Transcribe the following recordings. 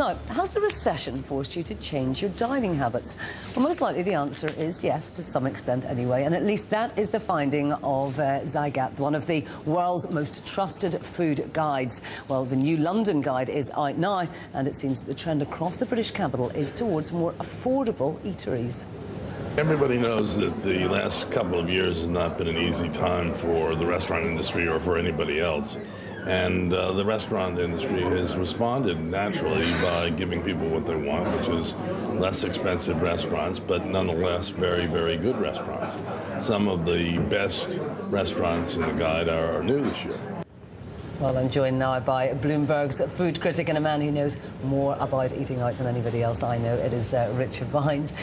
Now, has the recession forced you to change your dining habits? Well, most likely the answer is yes, to some extent anyway, and at least that is the finding of Zagat, one of the world's most trusted food guides. Well, the new London guide is out now, and it seems that the trend across the British capital is towards more affordable eateries. Everybody knows that the last couple of years has not been an easy time for the restaurant industry or for anybody else. And the restaurant industry has responded naturally by giving people what they want, which is less expensive restaurants, but nonetheless very, very good restaurants. Some of the best restaurants in the guide are new this year. Well, I'm joined now by Bloomberg's food critic and a man who knows more about eating out than anybody else I know. It is Richard Vines.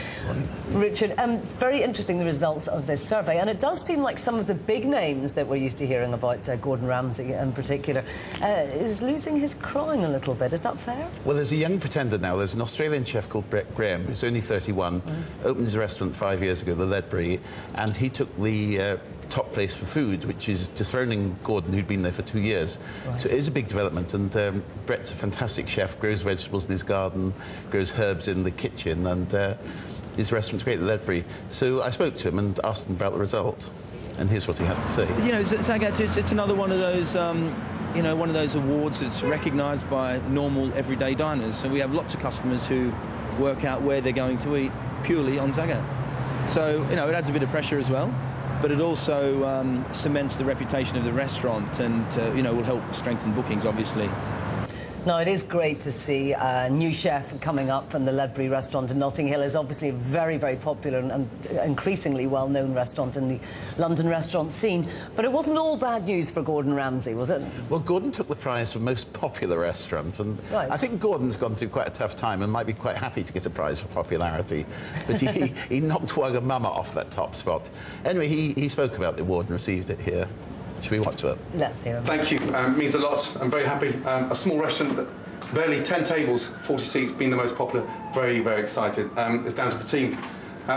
Richard, very interesting, the results of this survey, and it does seem like some of the big names that we're used to hearing about, Gordon Ramsay in particular, is losing his crown a little bit. Is that fair? Well, there's a young pretender now. There's an Australian chef called Brett Graham, who's only 31, opened his restaurant 5 years ago, the Ledbury, and he took the top place for food, which is dethroning Gordon, who'd been there for 2 years. Right. So it is a big development, and Brett's a fantastic chef, grows vegetables in his garden, grows herbs in the kitchen, and his restaurant's great, the Ledbury. So I spoke to him and asked him about the result, and here's what he had to say. You know, Zagat, it's another one of those, you know, one of those awards that's recognised by normal, everyday diners. So we have lots of customers who work out where they're going to eat purely on Zagat. So, you know, it adds a bit of pressure as well, but it also cements the reputation of the restaurant and, you know, will help strengthen bookings, obviously. Now, it is great to see a new chef coming up from the Ledbury restaurant in Notting Hill. Is obviously a very, very popular and increasingly well-known restaurant in the London restaurant scene. But it wasn't all bad news for Gordon Ramsay, was it? Well, Gordon took the prize for most popular restaurant, and right. I think Gordon's gone through quite a tough time and might be quite happy to get a prize for popularity. But he knocked Wagamama off that top spot. Anyway, he spoke about the award and received it here. Should we watch that? Let's hear him. Thank you. Means a lot. I'm very happy. A small restaurant, barely 10 tables, 40 seats, being the most popular. Very, very excited. It's down to the team.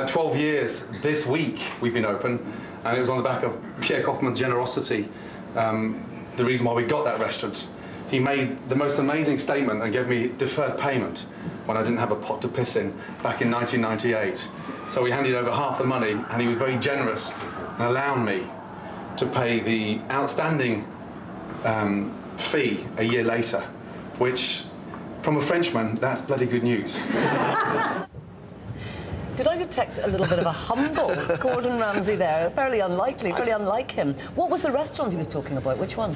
12 years this week we've been open, and it was on the back of Pierre Kaufmann's generosity, the reason why we got that restaurant. He made the most amazing statement and gave me deferred payment when I didn't have a pot to piss in back in 1998. So we handed over half the money, and he was very generous and allowed me to pay the outstanding fee a year later, which, from a Frenchman, that's bloody good news. Did I detect a little bit of a humble Gordon Ramsay there? Fairly unlikely, fairly unlike him. What was the restaurant he was talking about? Which one?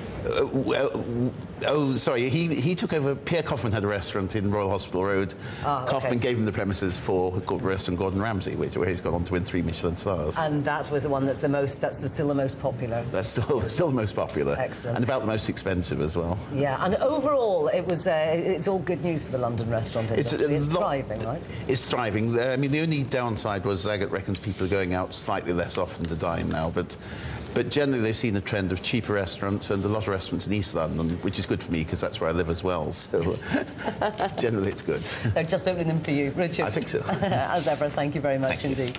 Oh, sorry, he took over. Pierre Kaufmann had a restaurant in Royal Hospital Road. Kaufmann gave him the premises for restaurant Gordon Ramsay, where he's gone on to win 3 Michelin stars. And that was the one that's still the most popular. That's still the most popular. Excellent. And about the most expensive as well. Yeah, and overall, it's all good news for the London restaurant industry. It's thriving, right? It's thriving. I mean, the only downside was Zagat reckons people are going out slightly less often to dine now, but generally they've seen a trend of cheaper restaurants and a lot of restaurants in East London, which is good for me because that's where I live as well, so generally it's good. They're just opening them for you, Richard. I think so. As ever, thank you very much indeed.